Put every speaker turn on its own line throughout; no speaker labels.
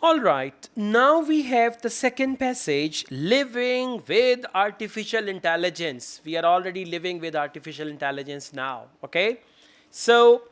All right, now we have the second passage, living with artificial intelligence. We are already living with artificial intelligence now, okay? So,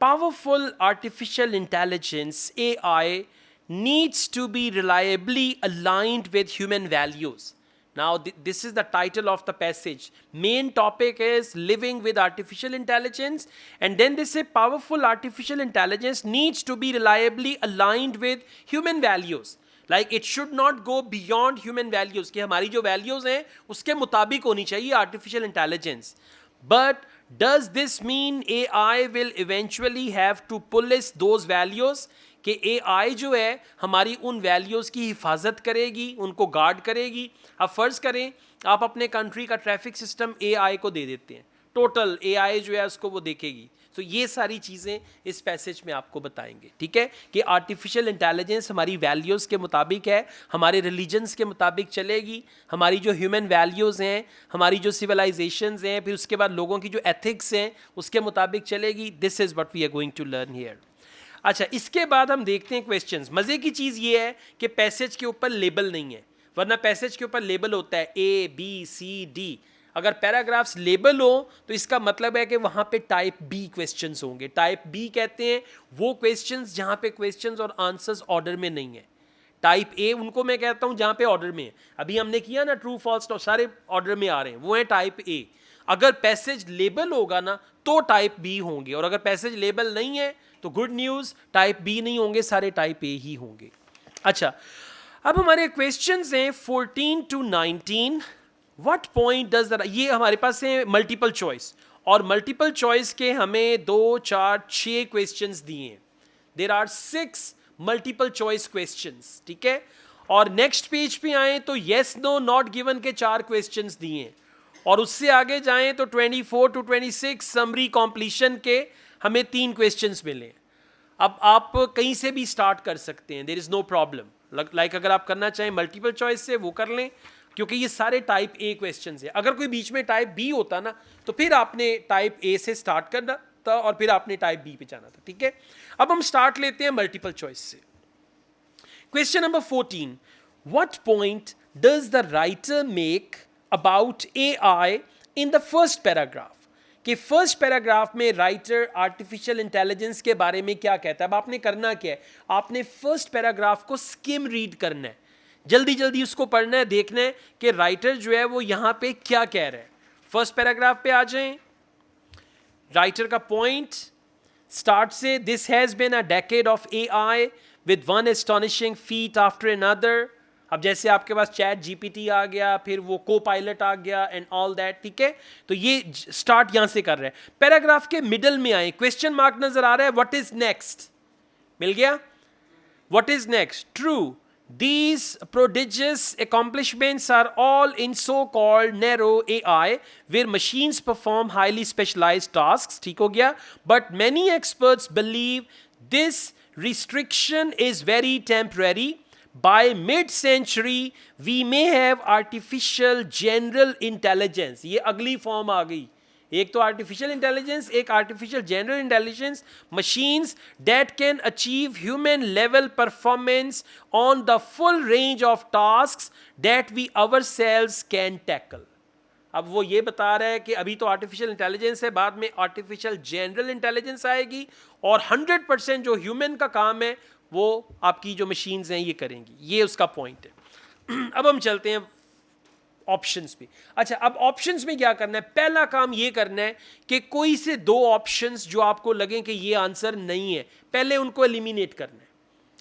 powerful artificial intelligence, AI, needs to be reliably aligned with human values. Now, this is the title of the passage. Main topic is living with artificial intelligence, and then they say powerful artificial intelligence needs to be reliably aligned with human values. Like it should not go beyond human values कि हमारी जो values हैं उसके मुताबिक होनी चाहिए artificial intelligence. But does this mean AI will eventually have to police those values? कि AI जो है हमारी उन वैल्यूज़ की हिफाजत करेगी, उनको गार्ड करेगी. अब फ़र्ज़ करें आप अपने कंट्री का ट्रैफिक सिस्टम AI को दे देते हैं, टोटल AI जो है उसको वो देखेगी. तो ये सारी चीज़ें इस पैसेज में आपको बताएंगे, ठीक है, कि आर्टिफिशियल इंटेलिजेंस हमारी वैल्यूज़ के मुताबिक है, हमारे रिलीजन्स के मुताबिक चलेगी, हमारी जो ह्यूमन वैल्यूज़ हैं, हमारी जो सिविलाइजेशंस हैं, फिर उसके बाद लोगों की जो एथिक्स हैं उसके मुताबिक चलेगी. This is what we are going to learn here. अच्छा, इसके बाद हम देखते हैं क्वेश्चंस. मज़े की चीज़ ये है कि पैसेज के ऊपर लेबल नहीं है, वरना पैसेज के ऊपर लेबल होता है ABCD. अगर पैराग्राफ्स लेबल हो तो इसका मतलब है कि वहाँ पे टाइप बी क्वेश्चंस होंगे. टाइप बी कहते हैं वो क्वेश्चंस जहाँ पे क्वेश्चंस और आंसर्स ऑर्डर में नहीं है. टाइप ए उनको मैं कहता हूँ जहाँ पे ऑर्डर में है. अभी हमने किया ना ट्रू फॉल्स, तो सारे ऑर्डर में आ रहे हैं, वो है टाइप ए. अगर पैसेज लेबल होगा ना तो टाइप बी होंगे, और अगर पैसेज लेबल नहीं है तो गुड न्यूज़, टाइप बी नहीं होंगे, सारे टाइप ए ही होंगे. अच्छा, अब हमारे क्वेश्चंस हैं 14 to 19. What point does the, ये हमारे पास है मल्टीपल चॉइस, और मल्टीपल चॉइस के हमें 2 4 6 क्वेश्चंस दिए हैं. There are 6 multiple choice questions, ठीक है. और नेक्स्ट पेज पे आए तो येस नो नॉट गिवन के 4 क्वेश्चंस दिए हैं, और उससे आगे जाएं तो 24 to 26 समरी कॉम्प्लीशन के हमें 3 क्वेश्चंस मिले. अब आप कहीं से भी स्टार्ट कर सकते हैं, there is no problem. Like अगर आप करना चाहें मल्टीपल चॉइस से वो कर लें, क्योंकि ये सारे टाइप ए क्वेश्चंस हैं. अगर कोई बीच में टाइप बी होता ना तो फिर आपने टाइप ए से स्टार्ट करना था और फिर आपने टाइप बी पे जाना था, ठीक है. अब हम स्टार्ट लेते हैं मल्टीपल चॉइस से. Question number 14, what point does the writer make about AI in the first paragraph. कि फर्स्ट पैराग्राफ में राइटर आर्टिफिशियल इंटेलिजेंस के बारे में क्या कहता है. अब आपने करना क्या है, आपने फर्स्ट पैराग्राफ को स्किम रीड करना है, जल्दी जल्दी उसको पढ़ना है, देखना है कि राइटर जो है वो यहाँ पे क्या कह रहा है. फर्स्ट पैराग्राफ पे आ जाएं. राइटर का पॉइंट स्टार्ट से, this has been a decade of AI with one astonishing feat after another. अब जैसे आपके पास चैट GPT आ गया, फिर वो को पायलट आ गया एंड ऑल दैट, ठीक है. तो ये स्टार्ट यहां से कर रहे हैं. पैराग्राफ के मिडल में आए, क्वेश्चन मार्क नजर आ रहा है, व्हाट इज नेक्स्ट. मिल गया, what is next. True, these prodigious accomplishments are all in so-called narrow AI where machines perform highly specialized tasks. ठीक हो गया. But many experts believe this restriction is very temporary. By mid-century, we may have artificial general intelligence. ये अगली form आ गई. एक तो artificial intelligence, एक artificial general intelligence, machines that can achieve human level performance on the full range of tasks that we ourselves can tackle. अब वो ये बता रहा है कि अभी तो आर्टिफिशियल इंटेलिजेंस है, बाद में आर्टिफिशियल जनरल इंटेलिजेंस आएगी, और 100% जो ह्यूमन का काम है वो आपकी जो मशीन्स हैं ये करेंगी. ये उसका पॉइंट है. अब हम चलते हैं ऑप्शंस पे. अच्छा, अब ऑप्शंस में क्या करना है. पहला काम ये करना है कि कोई से 2 ऑप्शंस जो आपको लगें कि ये आंसर नहीं है, पहले उनको एलिमिनेट करना है.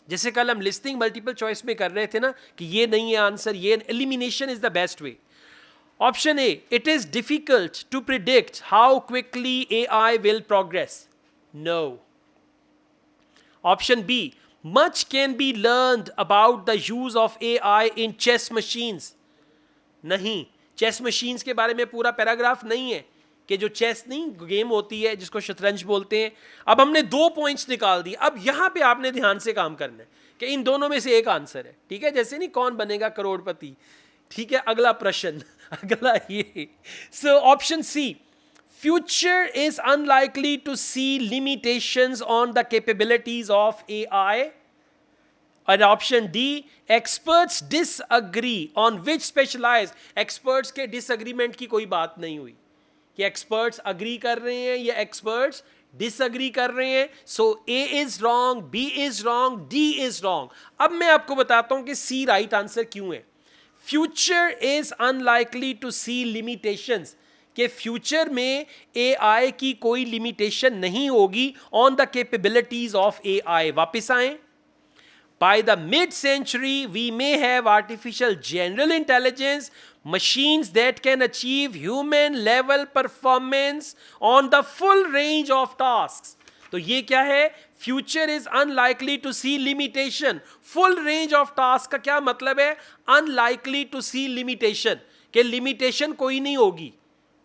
जैसे कल हम लिस्टिंग मल्टीपल चॉइस में कर रहे थे ना कि ये नहीं है आंसर, ये elimination is the best way. Option A, it is difficult to predict how quickly AI will progress. No. Option B, much can be learned about the use of AI in chess machines. नहीं, chess machines के बारे में पूरा paragraph नहीं है कि जो chess नहीं गेम होती है जिसको शतरंज बोलते हैं. अब हमने 2 पॉइंट्स निकाल दिए. अब यहां पे आपने ध्यान से काम करना है कि इन दोनों में से एक आंसर है, ठीक है. जैसे नहीं कौन बनेगा करोड़पति, ठीक है. अगला प्रश्न अगला ये. So option C, future is unlikely to see limitations on the capabilities of AI. और option D, experts disagree on which specialize, experts के डिसअग्रीमेंट की कोई बात नहीं हुई कि एक्सपर्ट्स अग्री कर रहे हैं या एक्सपर्ट्स डिसअग्री कर रहे हैं. So A is wrong, B is wrong, D is wrong. अब मैं आपको बताता हूं कि सी राइट आंसर क्यों है. Future is unlikely to see limitations, कि फ्यूचर में एआई की कोई लिमिटेशन नहीं होगी on the capabilities of AI. वापस आए. By the mid-century, we may have artificial general intelligence, machines that can achieve human-level performance on the full range of tasks. तो ये क्या है? Future is unlikely to see limitation. Full range of tasks का क्या मतलब है? Unlikely to see limitation. कि limitation कोई नहीं होगी.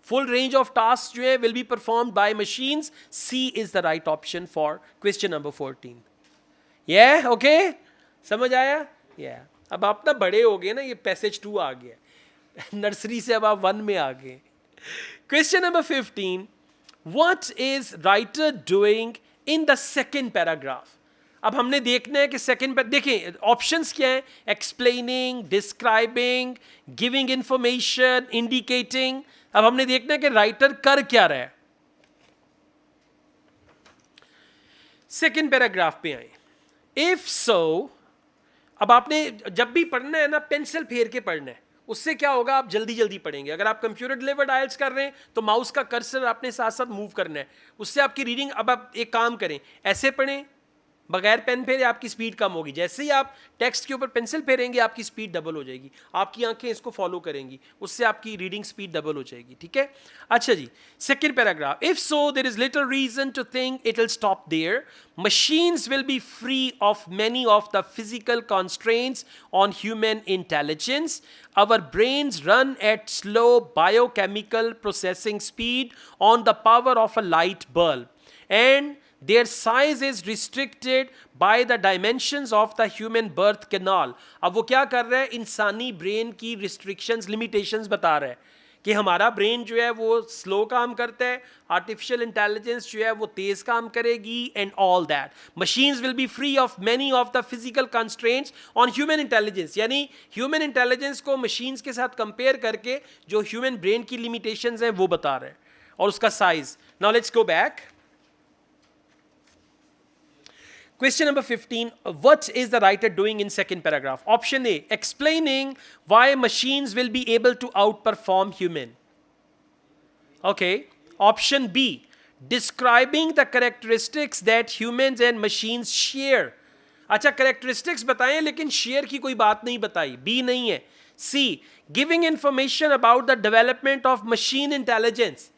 Full range of tasks जो है will be performed by machines. C is the right option for question number 14. Yeah, okay? समझ आया? Yeah. अब आप ना बड़े हो गए ना, ये पैसेज 2 आ गया, नर्सरी से अब आप 1 में आ गए. Question number 15, what is writer doing in the second paragraph. अब हमने देखना है कि सेकेंड, देखिए ऑप्शंस क्या है? Explaining, describing, giving information, indicating. अब हमने देखना है कि राइटर कर क्या रहा है. सेकेंड पैराग्राफ पे आए. इफ सो, अब आपने जब भी पढ़ना है ना, पेंसिल फेर के पढ़ना है. उससे क्या होगा, आप जल्दी जल्दी पढ़ेंगे. अगर आप कंप्यूटर डिलीवर्ड आइल्स कर रहे हैं तो माउस का कर्सर आपने साथ साथ मूव करना है, उससे आपकी रीडिंग. अब आप एक काम करें, ऐसे पढ़ें बगैर पेन फेरे, आपकी स्पीड कम होगी. जैसे ही आप टेक्स्ट के ऊपर पेंसिल फेरेंगे आपकी स्पीड डबल हो जाएगी. आपकी आंखें इसको फॉलो करेंगी, उससे आपकी रीडिंग स्पीड डबल हो जाएगी. ठीक है. अच्छा जी, second paragraph. If so there is little reason to think it will stop there. Machines will be free of many of the physical constraints on human intelligence. Our brains run at slow biochemical processing speed on the power of a light bulb. And their size is restricted by the dimensions of the human birth canal. अब वो क्या कर रहा है? इंसानी brain की restrictions, limitations बता रहा है कि हमारा ब्रेन जो है वो स्लो काम करता है, आर्टिफिशियल इंटेलिजेंस जो है वो तेज काम करेगी, and all that. Machines will B free of many of the physical constraints on human intelligence. यानी ह्यूमन इंटेलिजेंस को मशीन्स के साथ कंपेयर करके जो ह्यूमन ब्रेन की लिमिटेशंस हैं वो बता रहे हैं, और उसका size. Now let's go back. Question number 15, what is the writer doing in second paragraph? Option A, explaining why machines will be able to outperform human. Okay. Option B, describing the characteristics that humans and machines share. अच्छा, characteristics बताएं लेकिन share की कोई बात नहीं बताई. B नहीं है. C, giving information about the development of machine intelligence.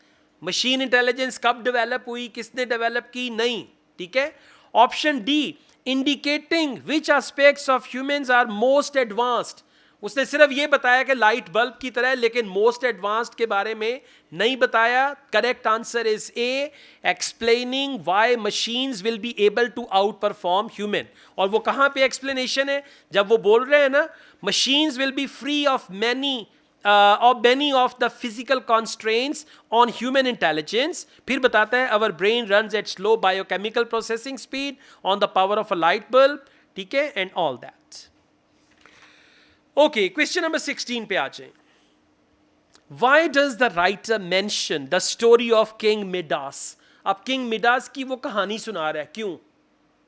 Machine intelligence कब develop हुई, किसने develop की? नहीं. ठीक है. Option D, indicating which aspects of humans are most advanced. उसने सिर्फ ये बताया कि लाइट बल्ब की तरह, लेकिन मोस्ट एडवांस्ड के बारे में नहीं बताया. Correct answer is A, explaining why machines will be able to outperform human. और वो कहाँ पे एक्सप्लेनेशन है? जब वो बोल रहे हैं ना, machines will B free of many of the physical constraints on human intelligence. फिर बताता है our brain runs at slow biochemical processing speed on the power of a light bulb. ठीक है, and all that. Okay, question number 16 पे आ जाए. Why does the writer mention the story of King Midas? अब King Midas की वो कहानी सुना रहा है. क्यों?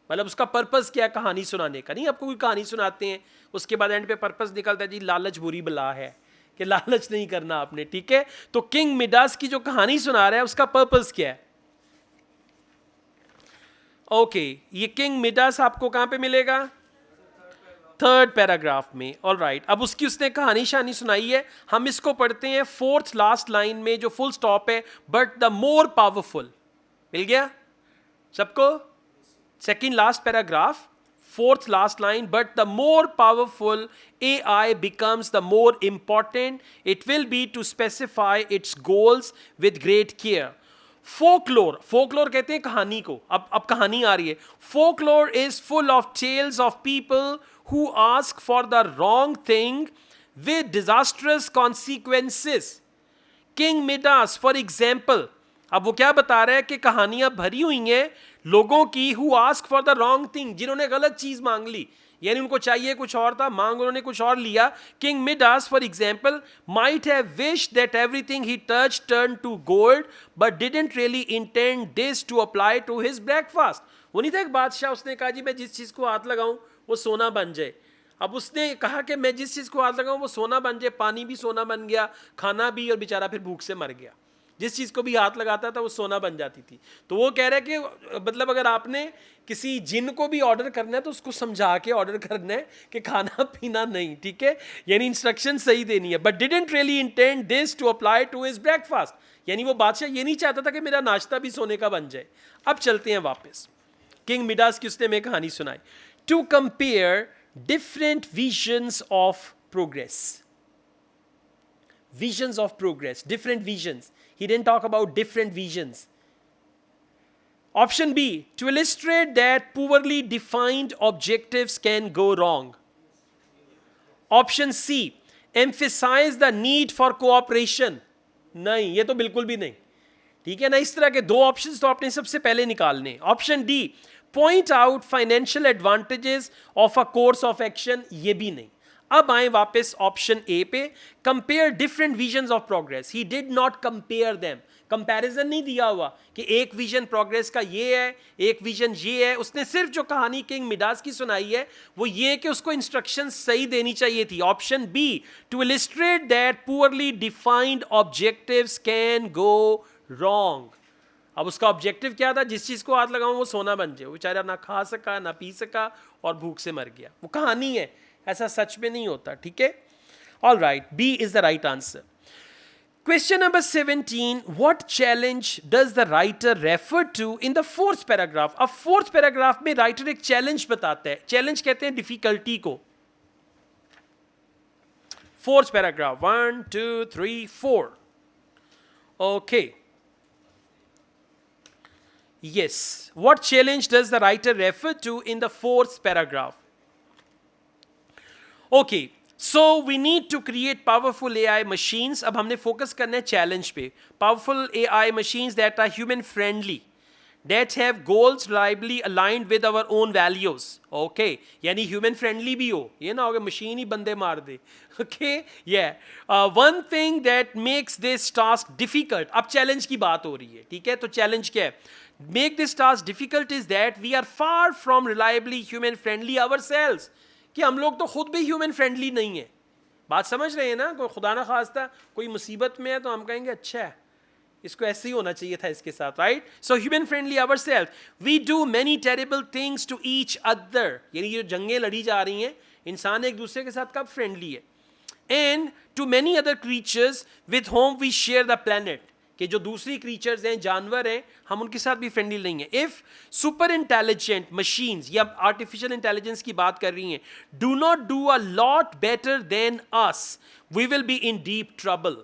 मतलब उसका पर्पस क्या है कहानी सुनाने का? नहीं, आपको कोई कहानी सुनाते हैं, उसके बाद एंड पे पर्पस निकलता है जी लालच बुरी बला है, कि लालच नहीं करना आपने. ठीक है. तो किंग मिडास की जो कहानी सुना रहा है उसका पर्पस क्या है? ओके, ये किंग मिडास आपको कहां पे मिलेगा? थर्ड पैराग्राफ में. All right. अब उसकी उसने कहानी शानी सुनाई है. हम इसको पढ़ते हैं फोर्थ लास्ट लाइन में जो फुल स्टॉप है, बट द मोर पावरफुल. मिल गया सबको? Second last paragraph, fourth last line, but the more powerful AI becomes, the more important it will be to specify its goals with great care. Folklore कहते हैं कहानी को. अब कहानी आ रही है. Folklore is full of tales of people who ask for the wrong thing with disastrous consequences. King Midas, for example, अब वो क्या बता रहा है कि कहानियां भरी हुई हैं लोगों की who ask for the wrong thing, जिन्होंने गलत चीज मांग ली. यानी उनको चाहिए कुछ और था, मांग उन्होंने कुछ और लिया. King Midas for example might have wished that everything he touch turn to gold but didn't really intend this to apply to his breakfast. वो नहीं था एक बादशाह, उसने कहा जी मैं जिस चीज को हाथ लगाऊं वो सोना बन जाए. अब उसने कहा कि मैं जिस चीज को हाथ लगाऊं वो सोना बन जाए, पानी भी सोना बन गया, खाना भी, और बेचारा फिर भूख से मर गया. जिस चीज को भी हाथ लगाता था वो सोना बन जाती थी. तो वो कह रहा है कि मतलब अगर आपने किसी जिन को भी ऑर्डर करना है तो उसको समझा के ऑर्डर करना है कि खाना पीना नहीं, ठीक है, यानी इंस्ट्रक्शन सही देनी है. But didn't really intend this to apply to his breakfast, यानी वो बादशाह ये नहीं चाहता था कि मेरा नाश्ता भी सोने का बन जाए. अब चलते हैं वापस. किंग मिडास की उसने में कहानी सुनाई. To compare different visions of progress. Visions of progress, different visions. He didn't talk about different visions. Option B, to illustrate that poorly defined objectives can go wrong. Option C, emphasize the need for cooperation. नहीं, ये तो बिल्कुल भी नहीं. ठीक है ना, इस तरह के दो ऑप्शंस तो आपने सबसे पहले निकालने. Option D, point out financial advantages of a course of action, ये भी नहीं. अब आए वापस ऑप्शन ए पे, compare different visions of progress. He did not compare them, comparison नहीं दिया हुआ कि एक विजन प्रोग्रेस का ये है, एक विजन ये है. उसने सिर्फ जो कहानी किंग मिडास की सुनाई है वो ये कि उसको इंस्ट्रक्शन सही देनी चाहिए थी. Option B, to illustrate that poorly defined objectives can go wrong. अब उसका ऑब्जेक्टिव क्या था, जिस चीज को हाथ लगाऊं वो सोना बन जाए. वो बेचारा ना खा सका ना पी सका और भूख से मर गया. वो कहानी है, ऐसा सच में नहीं होता. ठीक है, all right, B is the right answer. Question number 17, what challenge does the writer refer to in the fourth paragraph. अब फोर्थ पैराग्राफ में राइटर एक चैलेंज बताता है. चैलेंज कहते हैं डिफिकल्टी को. Fourth paragraph, 1 2 3 4. Okay, yes, what challenge does the writer refer to in the fourth paragraph? Okay, so we need to create powerful AI machines. अब हमने फोकस करना है चैलेंज पे. Powerful AI machines that are human friendly, that have goals reliably aligned with our own values. Okay, यानी human friendly भी हो, ये ना हो कि मशीन ही बंदे मार दे. Okay, yeah. One thing that makes this task difficult. अब चैलेंज की बात हो रही है, ठीक है, तो चैलेंज क्या है? Make this task difficult is that we are far from reliably human friendly ourselves. कि हम लोग तो खुद भी human friendly नहीं है. बात समझ रहे हैं ना? कोई खुदा ना खास्ता कोई मुसीबत में है तो हम कहेंगे अच्छा है, इसको ऐसे ही होना चाहिए था इसके साथ, right? So human friendly ourselves. We do many terrible things to each other. यानी ये जंगें लड़ी जा रही हैं, इंसान एक दूसरे के साथ कब फ्रेंडली है? And to many other creatures with whom we share the planet. कि जो दूसरी क्रीचर्स हैं, जानवर हैं, हम उनके साथ भी फ्रेंडली नहीं है. इफ सुपर इंटेलिजेंट मशीन्स या आर्टिफिशियल इंटेलिजेंस की बात कर रही हैं, do not do a lot better than us, we will be in deep trouble.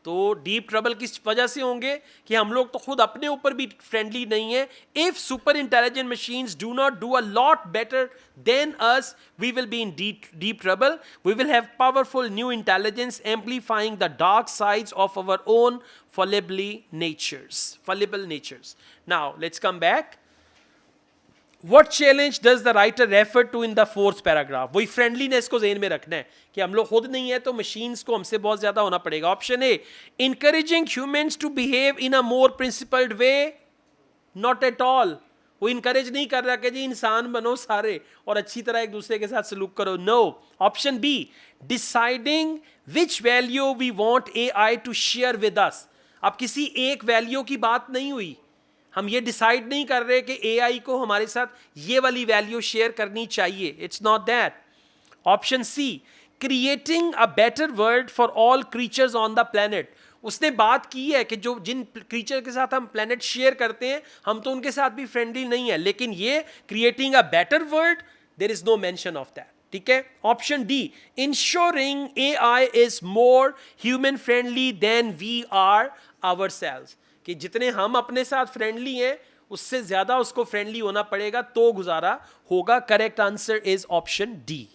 तो डीप ट्रबल किस वजह से होंगे कि हम लोग तो खुद अपने ऊपर भी फ्रेंडली नहीं है. If super intelligent machines do not do a lot better than us, we will be in deep trouble. We will have powerful new intelligence amplifying the dark sides of our own fallible natures. Now let's come back. What challenge does the writer refer to in the fourth paragraph? वही friendliness को ज़हन में रखना है कि हम लोग खुद नहीं है तो मशीन्स को हमसे बहुत ज़्यादा होना पड़ेगा. Option A, encouraging humans to behave in a more principled way. Not at all. वो इनकरेज नहीं कर रहा कि जी इंसान बनो सारे और अच्छी तरह एक दूसरे के साथ सलूक करो. No. Option B, deciding which value we want AI to share with us. अब किसी एक वैल्यू की बात नहीं हुई, हम ये डिसाइड नहीं कर रहे कि AI को हमारे साथ ये वाली वैल्यू शेयर करनी चाहिए. It's not that. Option C, creating a better world for all creatures on the planet. उसने बात की है कि जो जिन क्रीचर के साथ हम प्लेनेट शेयर करते हैं हम तो उनके साथ भी फ्रेंडली नहीं है, लेकिन ये creating a better world, there is no mention of that. ठीक है. Option D, ensuring AI is more human friendly than we are ourselves. कि जितने हम अपने साथ फ्रेंडली हैं उससे ज्यादा उसको फ्रेंडली होना पड़ेगा तो गुजारा होगा. Correct answer is option D.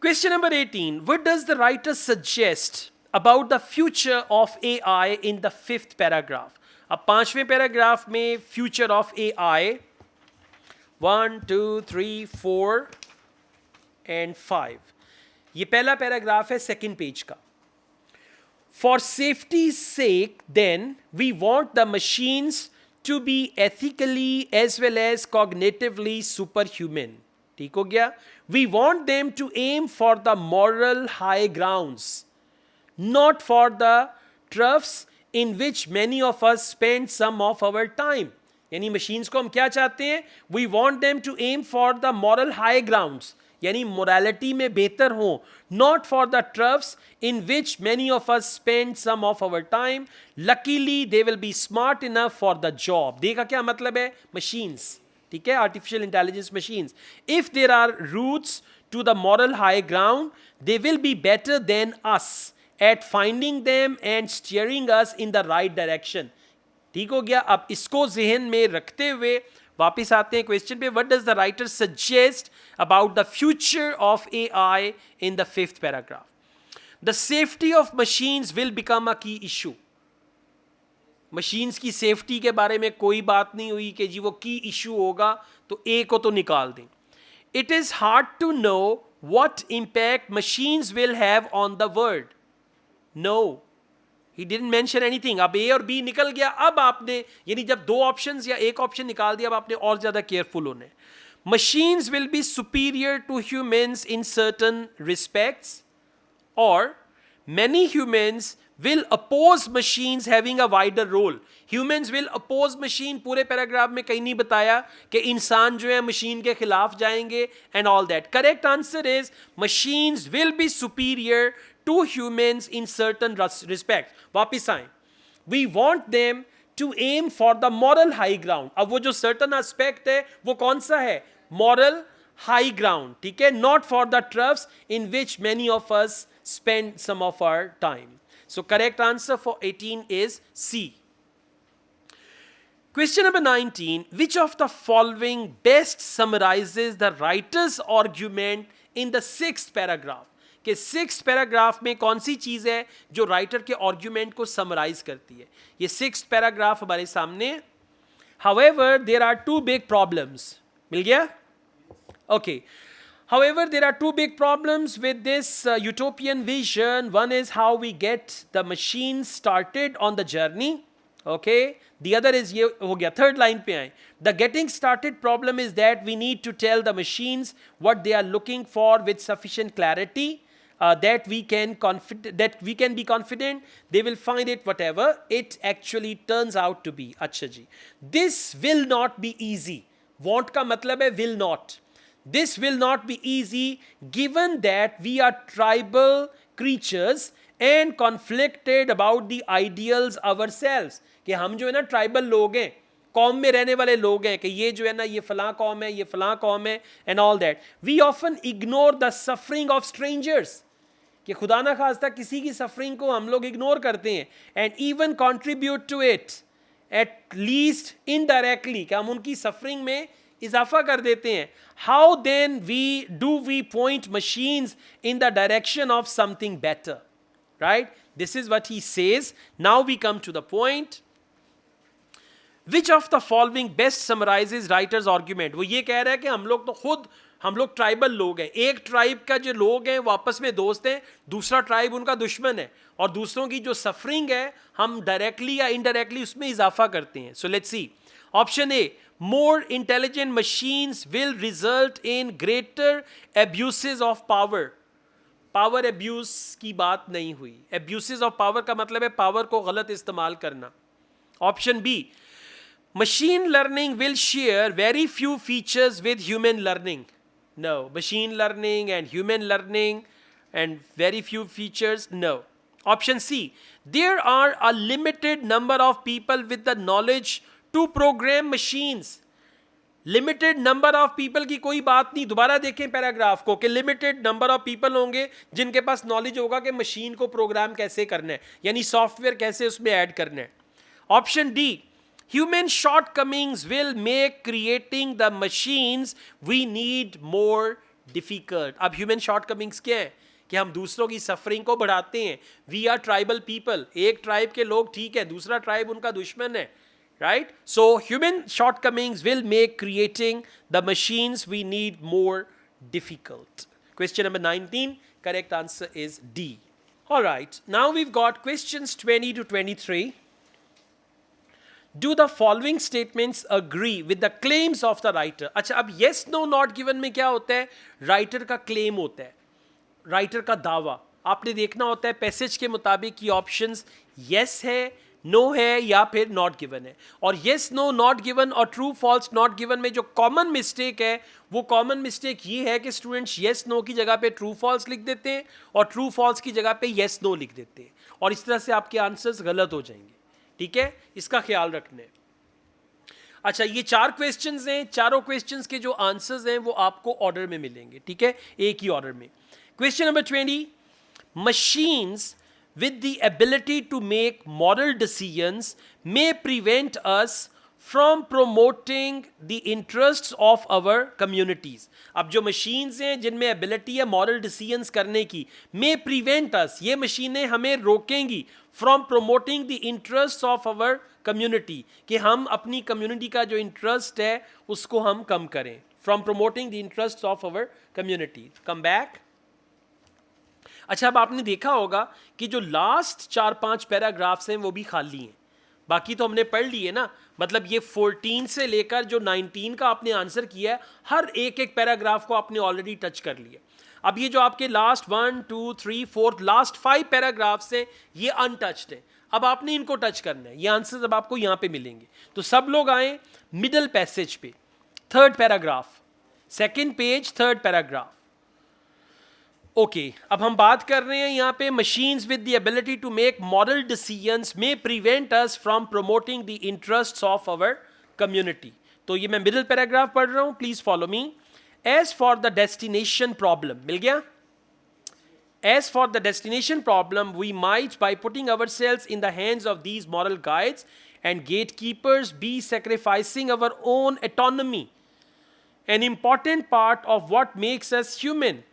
Question number 18. What does the writer suggest about the future of AI in the fifth paragraph? अब पांचवें पैराग्राफ में future of AI 1 2 3 4 and 5. ये पहला पैराग्राफ है सेकंड पेज का. For safety's sake, then, we want the machines to be ethically as well as cognitively superhuman. ठीक हो गया? We want them to aim for the moral high grounds, not for the troughs in which many of us spend some of our time. यानी machines को हम क्या चाहते हैं? We want them to aim for the moral high grounds. यानी morality में बेहतर हो, not for the troughs in which many of us spend some of our time. Luckily they will be smart enough for the job. देखा क्या मतलब है? Machines, ठीक है, artificial intelligence machines. If there are routes to the moral high ground, they will be better than us at finding them and steering us in the right direction. ठीक हो गया? अब इसको जहन में रखते हुए वापिस आते हैं क्वेश्चन पे. What does the writer suggest about the future of AI in the fifth paragraph? The safety of machines will become a की इशू. मशीन्स की सेफ्टी के बारे में कोई बात नहीं हुई कि जी वो की इशू होगा तो ए को तो निकाल दें. It is hard to know what impact machines will have on the world. No, He didn't mention anything. अब A और B निकल गया. अब आपने यानी जब दो ऑप्शंस या एक ऑप्शन निकाल दिया, अब आपने और ज्यादा केयरफुल होना है. Machines will be superior to humans in certain respects, or many humans will oppose machines having a wider role. Humans will oppose machine. पूरे पैराग्राफ में कहीं नहीं बताया कि इंसान जो है मशीन के खिलाफ जाएंगे and all that. Correct answer is machines will be superior to humans in certain respects. वापिस आए. We want them to aim for the moral high ground. अब वो जो certain aspect है वो कौन सा है? Moral high ground. ठीक है? Not for the troughs in which many of us spend some of our time. So correct answer for 18 is C. Question number 19. Which of the following best summarizes the writer's argument in the sixth paragraph? कि six paragraph में कौन सी चीज है जो writer के argument को summarise करती है? ये सिक्स पैराग्राफ हमारे सामने. However there are two big problems. मिल गया? Okay. However, there are two big problems with this utopian vision. One is how we get the machine started on the journey. Okay. The other is ये हो गया. Third line पे आए. The getting started problem is that we need to tell the machines what they are looking for with sufficient clarity. That we can be confident they will find it whatever it actually turns out to be. अच्छा जी. This will not be easy. Want का मतलब है will not. This will not be easy given that we are tribal creatures and conflicted about the ideals ourselves. कि हम जो है ना tribal लोग हैं, कौम में रहने वाले लोग हैं, कि ये जो है ना ये फलां कौम है, ये फलां कौम है and all that. We often ignore the suffering of strangers. कि खुदा ना खास्ता किसी की सफरिंग को हम लोग इग्नोर करते हैं and even contribute to it at least indirectly, कि हम उनकी सफरिंग में इजाफा कर देते हैं. How then we point machines in the direction of something better? Right? This is what he says. Now we come to the point. Which of the following best summarizes writer's argument? वो ये कह रहा है कि हम लोग tribal लोग हैं. एक ट्राइब का जो लोग हैं वो आपस में दोस्त हैं, दूसरा ट्राइब उनका दुश्मन है, और दूसरों की जो सफरिंग है हम डायरेक्टली या इनडायरेक्टली उसमें इजाफा करते हैं. So let's see. Option A, more intelligent machines will result in greater abuses of power. Power abuse की बात नहीं हुई. abuses of power का मतलब है पावर को गलत इस्तेमाल करना. Option B, machine learning will share very few features with human learning. No, machine learning and human learning and very few features. No. Option C, there are a limited number of people with the knowledge to program machines. Limited number of people की कोई बात नहीं. दोबारा देखें paragraph को कि limited number of people होंगे जिनके पास नॉलेज होगा कि मशीन को प्रोग्राम कैसे करना है, यानी सॉफ्टवेयर कैसे उसमें ऐड करना है. Option D, human shortcomings will make creating the machines we need more difficult. अब ह्यूमन शॉर्टकमिंग्स क्या है? कि हम दूसरों की सफरिंग को बढ़ाते हैं. We are tribal people. एक ट्राइब के लोग ठीक है, दूसरा ट्राइब उनका दुश्मन है. right? So human shortcomings will make creating the machines we need more difficult. Question number 19, correct answer is D. All right, now we've got questions 20 to 23. Do the following statements agree with the claims of the writer? अच्छा, अब yes no not given में क्या होता है? Writer का claim होता है, writer का दावा. आपने देखना होता है पैसेज के मुताबिक ये ऑप्शंस yes है, नो है या फिर नॉट गिवन है. और येस नो नॉट गिवन और ट्रू फॉल्स नॉट गिवन में जो कॉमन मिस्टेक है वो कॉमन मिस्टेक ये है कि स्टूडेंट्स येस नो की जगह पे ट्रू फॉल्स लिख देते हैं और ट्रू फॉल्स की जगह पे येस नो लिख देते हैं और इस तरह से आपके आंसर्स गलत हो जाएंगे. ठीक है, इसका ख्याल रखना है. अच्छा, ये 4 क्वेश्चंस हैं, चारों क्वेश्चंस के जो आंसर्स हैं वो आपको ऑर्डर में मिलेंगे. ठीक है, एक ही ऑर्डर में. Question number 20, machines with the ability to make moral decisions may prevent us from promoting the interests of our communities. अब जो machines हैं जिनमें ability है moral decisions करने की, may prevent us, ये मशीनें हमें रोकेंगी from promoting the interests of our community, कि हम अपनी community का जो interest है उसको हम कम करें. From promoting the interests of our community. Come back. अच्छा, अब आपने देखा होगा कि जो लास्ट 4-5 पैराग्राफ्स हैं वो भी खाली हैं, बाकी तो हमने पढ़ लिए ना. मतलब ये 14 से लेकर जो 19 का आपने आंसर किया है, हर एक एक पैराग्राफ को आपने ऑलरेडी टच कर लिया. अब ये जो आपके लास्ट 1 2 3 4 लास्ट 5 पैराग्राफ्स हैं ये अनटच्ड है. अब आपने इनको टच करना है. ये आंसर अब आपको यहाँ पे मिलेंगे. तो सब लोग आए मिडल पैसेज पे, 3rd paragraph, 2nd page, 3rd paragraph. Okay, अब हम बात कर रहे हैं यहाँ पे machines with the ability to make moral decisions may prevent us from promoting the interests of our community. तो ये मैं मिडिल पैराग्राफ पढ़ रहा हूँ, please follow me. As for the destination problem, मिल गया. As for the destination problem we might by putting ourselves in the hands of these moral guides and gatekeepers be sacrificing our own autonomy, an important part of what makes us human.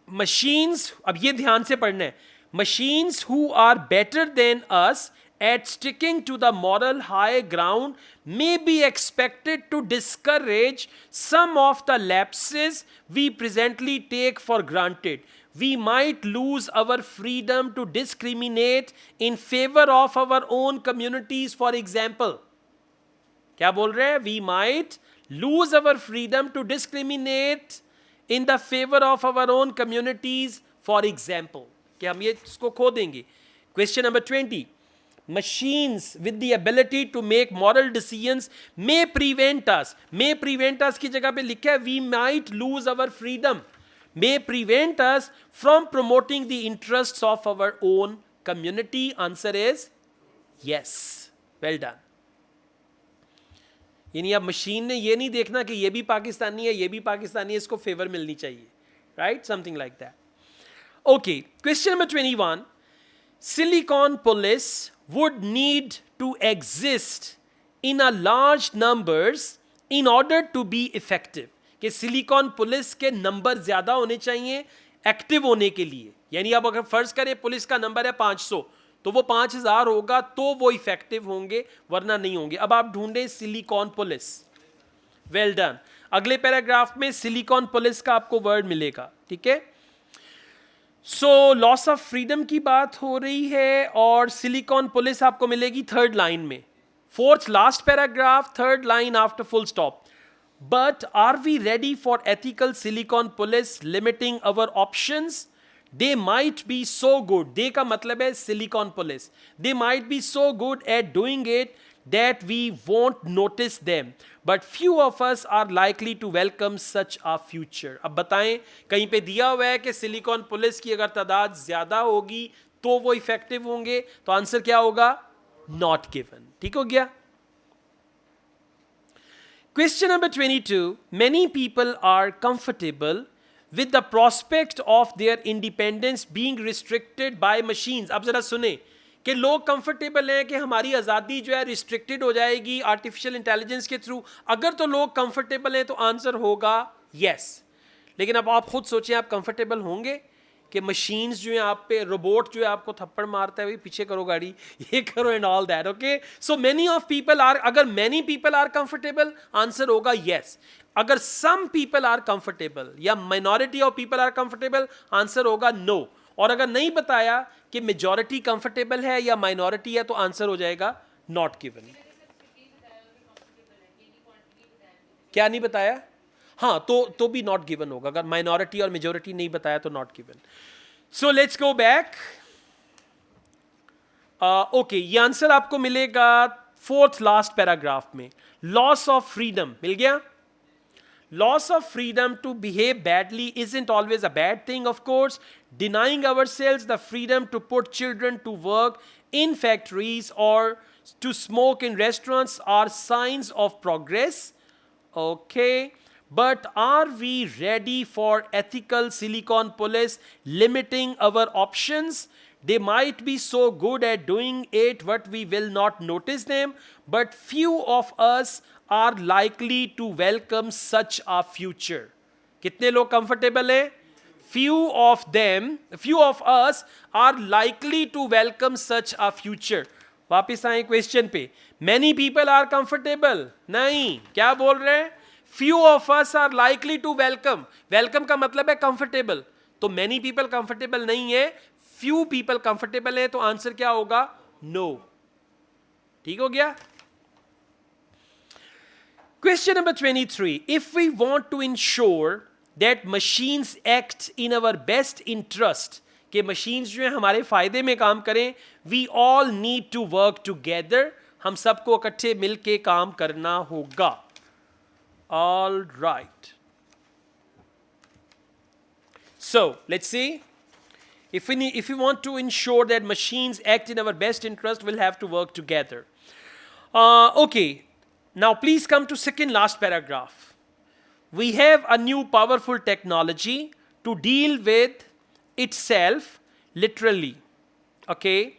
Machines, अब ये ध्यान से पढ़ना है, machines who are better than us at sticking to the moral high ground may be expected to discourage some of the lapses we presently take for granted. We might lose our freedom to discriminate in favor of our own communities, for example. क्या बोल रहे हैं? We might lose our freedom to discriminate in the favor of our own communities, for example. कि हम ये इसको खो देंगे. Question number 20, machines with the ability to make moral decisions may prevent us. May prevent us की जगह पे लिखा है we might lose our freedom. May prevent us from promoting the interests of our own community. Answer is yes. Well done. यानी अब machine ने ये नहीं देखना कि ये भी पाकिस्तानी है, ये भी पाकिस्तानी है, इसको फेवर मिलनी चाहिए, right? Something like that. Okay, question number 21, silicon police would need to exist in a large numbers in order to be effective. कि सिलिकॉन पुलिस के नंबर ज्यादा होने चाहिए एक्टिव होने के लिए. यानी अब अगर फर्ज करें पुलिस का नंबर है 500 तो वो 5000 होगा तो वो इफेक्टिव होंगे, वरना नहीं होंगे. अब आप ढूंढें सिलिकॉन पुलिस. Well done. अगले पैराग्राफ में सिलिकॉन पुलिस का आपको वर्ड मिलेगा. ठीक है, सो लॉस ऑफ फ्रीडम की बात हो रही है और सिलिकॉन पुलिस आपको मिलेगी 3rd लाइन में, 4th last paragraph, 3rd line after full stop. But are we ready for ethical silicon police limiting our options? They might be so good. They का मतलब है silicon police. They might be so good at doing it that we won't notice them. But few of us are likely to welcome such a future. अब बताएं, कहीं पे दिया हुआ है कि सिलिकॉन पुलिस की अगर तादाद ज्यादा होगी तो वो इफेक्टिव होंगे, तो आंसर क्या होगा? Not given. ठीक हो गया. Question number 22. Many people are comfortable with the prospect of their independence being restricted by machines. अब जरा सुने कि लोग कंफर्टेबल हैं कि हमारी आज़ादी जो है रिस्ट्रिक्टेड हो जाएगी आर्टिफिशियल इंटेलिजेंस के थ्रू. अगर तो लोग कंफर्टेबल हैं तो आंसर होगा यस. लेकिन अब आप खुद सोचें, आप कंफर्टेबल होंगे कि मशीन्स जो है आप पे, रोबोट जो है आपको थप्पड़ मारता है, भाई पीछे करो गाड़ी, ये करो and all that. Okay, so many of people are, अगर many people are comfortable, answer होगा यस. अगर सम पीपल आर कंफर्टेबल या minority of people are comfortable, answer होगा नो. और अगर नहीं बताया कि मेजॉरिटी कंफर्टेबल है या माइनॉरिटी है, तो आंसर हो जाएगा नॉट गिवन. क्या नहीं बताया? हाँ, तो भी नॉट गिवन होगा. अगर माइनॉरिटी और मेजॉरिटी नहीं बताया तो not given. So let's go back. Okay, ये आंसर आपको मिलेगा फोर्थ लास्ट पैराग्राफ में. लॉस ऑफ फ्रीडम मिल गया. Loss of freedom to behave badly isn't always a bad thing, of course. Denying ourselves the freedom to put children to work in factories or to smoke in restaurants are signs of progress. Okay. But are we ready for ethical Silicon police limiting our options? They might be so good at doing it what we will not notice them, but few of us are likely to welcome such a future. कितने लोग comfortable हैं? Few of us are likely to welcome such a future. वापिस आए question पे. Many people are comfortable. नहीं, क्या बोल रहे हैं? Few of us are likely to welcome. Welcome का मतलब है comfortable. तो many people comfortable नहीं है, few people comfortable है, तो आंसर क्या होगा? No. ठीक हो गया? Question number 23. If we want to ensure that machines act in our best interest, कि machines जो है हमारे फायदे में काम करें, we all need to work together. हम सबको इकट्ठे मिलके काम करना होगा. All right. So let's see. If we want to ensure that machines act in our best interest, we'll have to work together. Okay. Now please come to second last paragraph. We have a new powerful technology to deal with itself literally. Okay.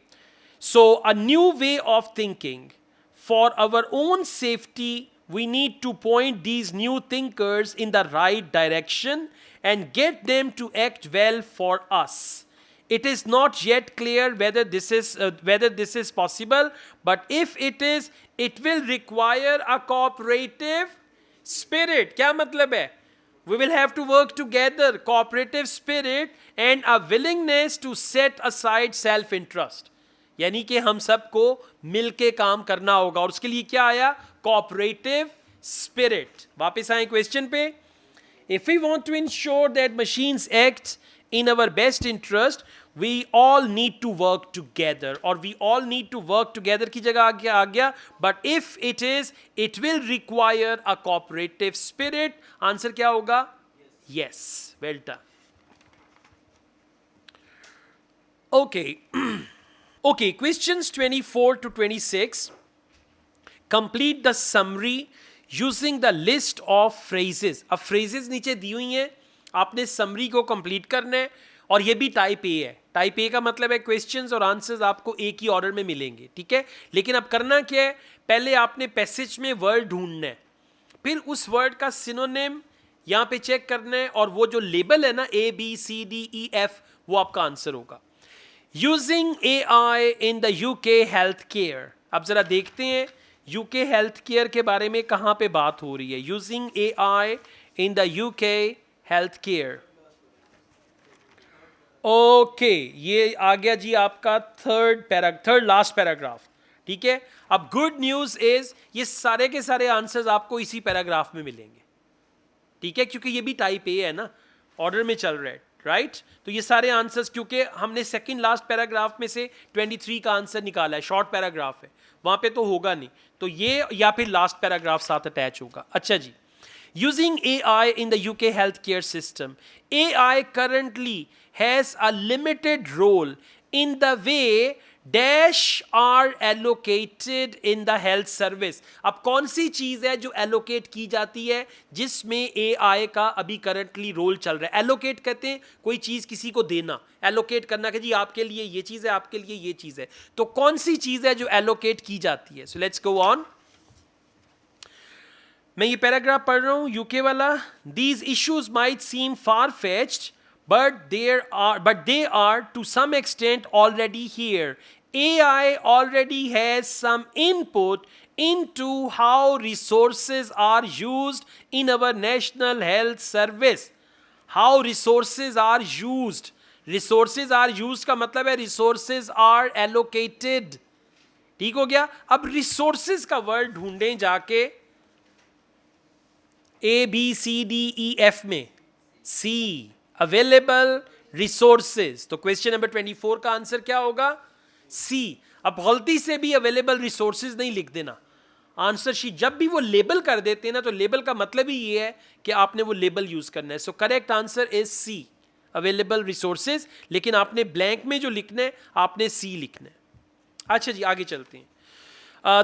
So a new way of thinking. For our own safety, we need to point these new thinkers in the right direction and get them to act well for us. It is not yet clear whether this is possible, but if it is, it will require a cooperative spirit. क्या मतलब है? We will have to work together, cooperative spirit and a willingness to set aside self-interest. यानी कि हम सबको मिलके काम करना होगा. और उसके लिए क्या आया? Cooperative spirit. वापस आए क्वेश्चन पे. If we want to ensure that machines act in our best interest, we all need to work together. और we all need to work together की जगह आ गया. But if it is, it will require a cooperative spirit. Answer क्या होगा? Yes. Well done. Okay. Okay, questions 24 to 26. Complete the summary using the list of phrases. अब phrases नीचे दी हुई हैं, आपने summary को complete करना है. और ये भी टाइप ए है. टाइप ए का मतलब है क्वेश्चंस और आंसर्स आपको एक ही ऑर्डर में मिलेंगे. ठीक है, लेकिन अब करना क्या है? पहले आपने पैसेज में वर्ड ढूंढना है, फिर उस वर्ड का सिनोनिम यहाँ पे चेक करना है, और वो जो लेबल है ना ABCDEF, वो आपका आंसर होगा. Using AI in the UK health care. अब जरा देखते हैं UK हेल्थ केयर के बारे में कहाँ पे बात हो रही है. Using AI in the UK health care. Okay, ये आ गया जी आपका थर्ड लास्ट पैराग्राफ. ठीक है, अब गुड न्यूज इज ये सारे के सारे आंसर्स आपको इसी पैराग्राफ में मिलेंगे. ठीक है, क्योंकि ये भी टाइप ए है ना, ऑर्डर में चल रहा है. राइट, तो ये सारे आंसर्स, क्योंकि हमने सेकंड लास्ट पैराग्राफ में से 23 का आंसर निकाला है, शॉर्ट पैराग्राफ है, वहां पे तो होगा नहीं, तो ये या फिर लास्ट पैराग्राफ साथ अटैच होगा. अच्छा जी, using AI in the UK healthcare system. AI currently has a limited role in the way dash are allocated in the health service. अब कौन सी चीज है जो allocate की जाती है जिसमें AI का अभी currently रोल चल रहा है. allocate कहते हैं कोई चीज किसी को देना, allocate करना कि जी आपके लिए ये चीज है, आपके लिए ये चीज है. तो कौन सी चीज है जो allocate की जाती है? So let's go on. मैं ये पैराग्राफ पढ़ रहा हूँ यूके वाला. These issues might seem far-fetched, but they are to some extent already here. AI already has some input into how resources are used in our National Health Service. How resources are used. Resources are used का मतलब है resources are allocated. ठीक हो गया. अब resources का word ढूंढें जाके A B C D E F में. C available resources. तो क्वेश्चन नंबर 24 का आंसर क्या होगा? C. अब गलती से भी अवेलेबल रिसोर्सेज नहीं लिख देना. आंसर शीट जब भी वो लेबल कर देते हैं ना, तो लेबल का मतलब ही ये है कि आपने वो लेबल यूज करना है. So correct answer is C, available resources. लेकिन आपने ब्लैंक में जो लिखना है आपने सी लिखना है. अच्छा जी, आगे चलते हैं.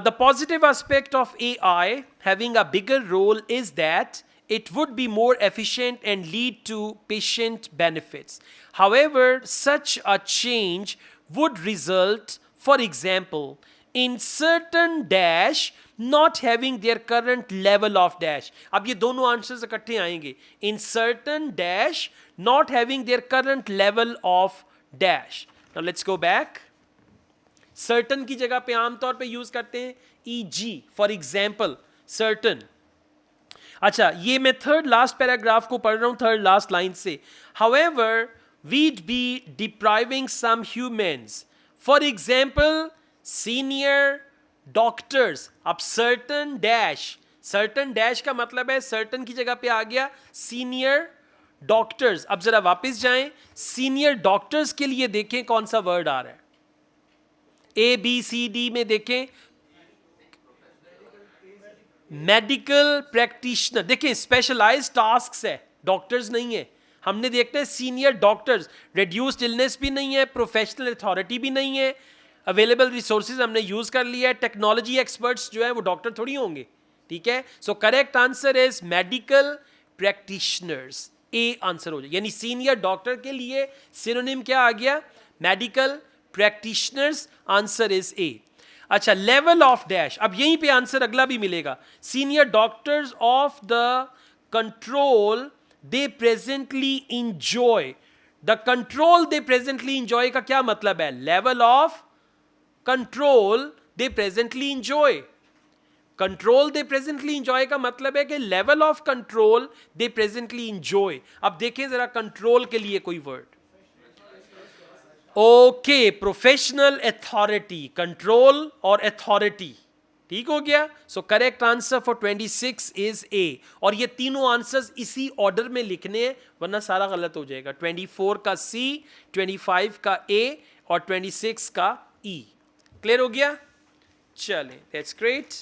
The positive aspect of AI having a bigger role is that it would be more efficient and lead to patient benefits. However, such a change would result, for example, in certain dash not having their current level of dash. अब ये दोनों answers इकट्ठे आएंगे. In certain dash not having their current level of dash. Now let's go back. Certain की जगह पे आमतौर पे यूज करते हैं ई.जी. For example certain. अच्छा, ये मैं थर्ड लास्ट पैराग्राफ को पढ़ रहा हूं, थर्ड लास्ट लाइन से. However we'd be depriving some humans, for example senior doctors. अब सर्टन डैश का मतलब है सर्टन की जगह पे आ गया सीनियर डॉक्टर्स. अब जरा वापस जाएं, सीनियर डॉक्टर्स के लिए देखें कौन सा वर्ड आ रहा है. ए बी सी डी में देखें मेडिकल प्रैक्टिशनर. देखें स्पेशलाइज्ड टास्क है, डॉक्टर्स नहीं है. हमने देखते हैं सीनियर डॉक्टर्स. रिड्यूस्ड इलनेस भी नहीं है, प्रोफेशनल अथॉरिटी भी नहीं है, अवेलेबल रिसोर्सेज हमने यूज कर लिया है. टेक्नोलॉजी एक्सपर्ट्स जो है वो डॉक्टर थोड़ी होंगे. ठीक है. So correct answer is medical practitioners. A answer हो जाए, यानी सीनियर डॉक्टर के लिए सिनोनिम क्या आ गया? Medical practitioners. आंसर इज ए. अच्छा, लेवल ऑफ डैश. अब यहीं पे आंसर अगला भी मिलेगा. Senior doctors of the control they presently enjoy. The control they presently enjoy का क्या मतलब है? Level of control they presently enjoy. Control they presently enjoy का मतलब है कि level of control they presently enjoy. अब देखें जरा कंट्रोल के लिए कोई word. Okay, professional authority. Control और अथॉरिटी. ठीक हो गया. सो correct answer for 26 is a. और ये तीनों आंसर्स इसी ऑर्डर में लिखने हैं, वरना सारा गलत हो जाएगा. 24 का सी, 25 का ए और 26 का ई. क्लियर हो गया? चलें, दैट्स ग्रेट.